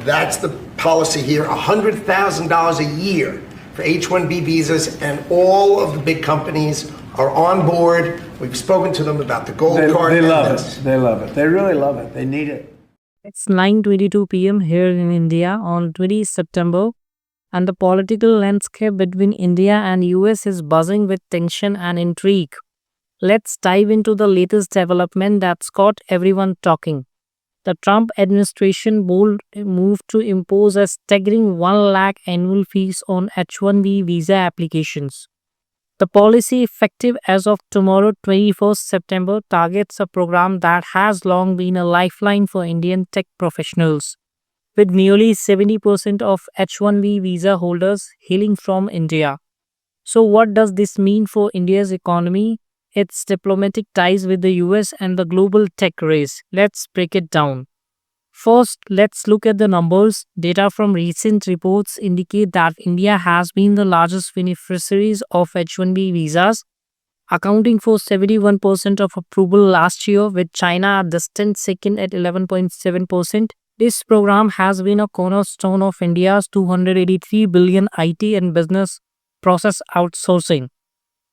That's the policy here, $100,000 a year for H-1B visas, and all of the big companies are on board. We've spoken to them about the gold card. They love it. They love it. They really love it. They need it. It's 9:22 p.m. here in India on 20 September, and the political landscape between India and US is buzzing with tension and intrigue. Let's dive into the latest development that's got everyone talking. The Trump administration bold move to impose a staggering 1 lakh annual fees on H-1B visa applications. The policy, effective as of tomorrow, 21st September, targets a program that has long been a lifeline for Indian tech professionals, with nearly 70% of H-1B visa holders hailing from India. So, what does this mean for India's economy, its diplomatic ties with the US, and the global tech race? Let's break it down. First, let's look at the numbers. Data from recent reports indicate that India has been the largest beneficiaries of H-1B visas, accounting for 71% of approval last year, with China a distant second at 11.7%. This program has been a cornerstone of India's 283 billion IT and business process outsourcing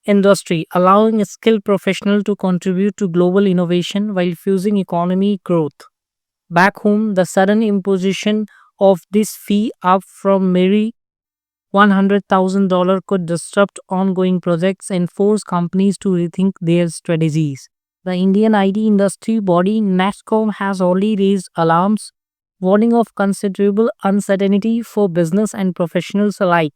industry, allowing a skilled professional to contribute to global innovation while fusing economy growth. Back home, the sudden imposition of this fee up from merely $100,000 could disrupt ongoing projects and force companies to rethink their strategies. The Indian IT industry body NASSCOM has already raised alarms, warning of considerable uncertainty for business and professionals alike.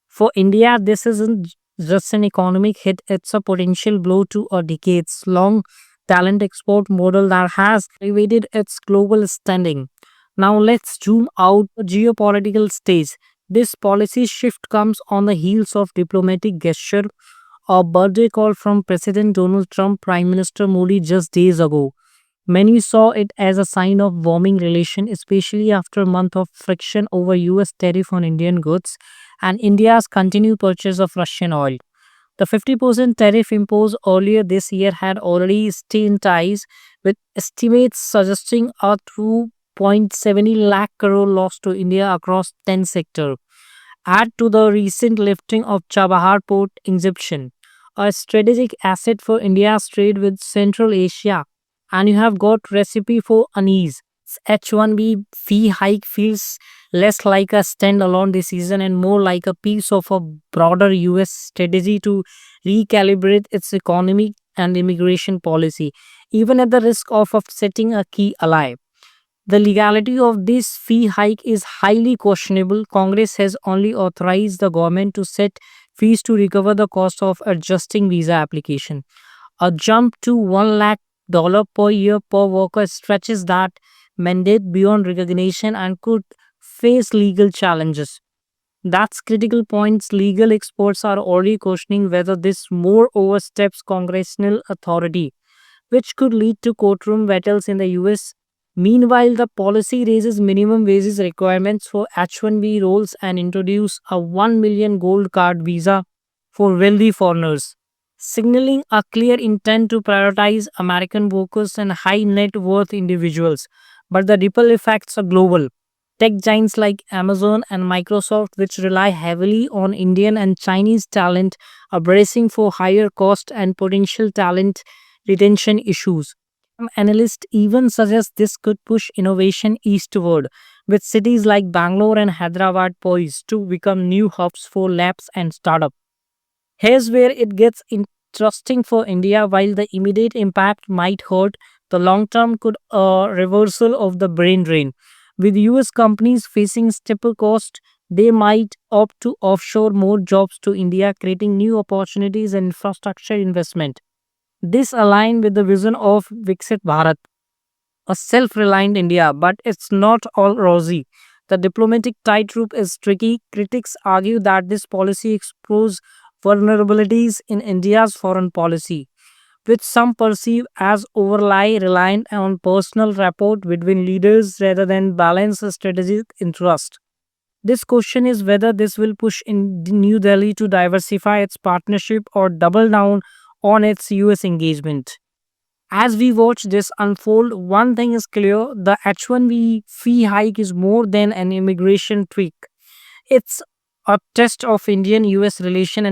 For India, this isn't just an economic hit, it's a potential blow to a decades long talent export model that has elevated its global standing. Now, let's zoom out the geopolitical stage. This policy shift comes on the heels of diplomatic gesture, a birthday call from President Donald Trump, Prime Minister Modi just days ago. Many saw it as a sign of warming relation, especially after a month of friction over US tariff on Indian goods and India's continued purchase of Russian oil. The 50% tariff imposed earlier this year had already strained ties, with estimates suggesting a 2.70 lakh crore loss to India across 10 sectors. Add to the recent lifting of Chabahar port exemption, a strategic asset for India's trade with Central Asia, and you have got recipe for unease. H-1B fee hike feels less like a standalone decision and more like a piece of a broader US strategy to recalibrate its economic and immigration policy, even at the risk of upsetting a key ally. The legality of this fee hike is highly questionable. Congress has only authorized the government to set fees to recover the cost of adjusting visa application. A jump to $1 lakh per year per worker stretches that mandate beyond recognition and could face legal challenges. That's critical points. Legal experts are already questioning whether this more oversteps congressional authority, which could lead to courtroom battles in the US. Meanwhile, the policy raises minimum wages requirements for H-1B roles and introduces a 1 million gold card visa for wealthy foreigners, signaling a clear intent to prioritize American workers and high net worth individuals. But the ripple effects are global. Tech giants like Amazon and Microsoft, which rely heavily on Indian and Chinese talent, are bracing for higher cost and potential talent retention issues. Some analysts even suggest this could push innovation eastward, with cities like Bangalore and Hyderabad poised to become new hubs for labs and startups. Here's where it gets interesting for India. While the immediate impact might hurt, the long term could a reversal of the brain drain. With US companies facing steeper cost, they might opt to offshore more jobs to India, creating new opportunities and infrastructure investment. This aligns with the vision of Viksit Bharat, a self-reliant India, but it's not all rosy. The diplomatic tightrope is tricky. Critics argue that this policy exposes vulnerabilities in India's foreign policy, which some perceive as overly reliant on personal rapport between leaders rather than balanced strategic interest. This question is whether this will push in New Delhi to diversify its partnership or double down on its US engagement. As we watch this unfold, one thing is clear: the H1B fee hike is more than an immigration tweak. It's a test of Indian US relation and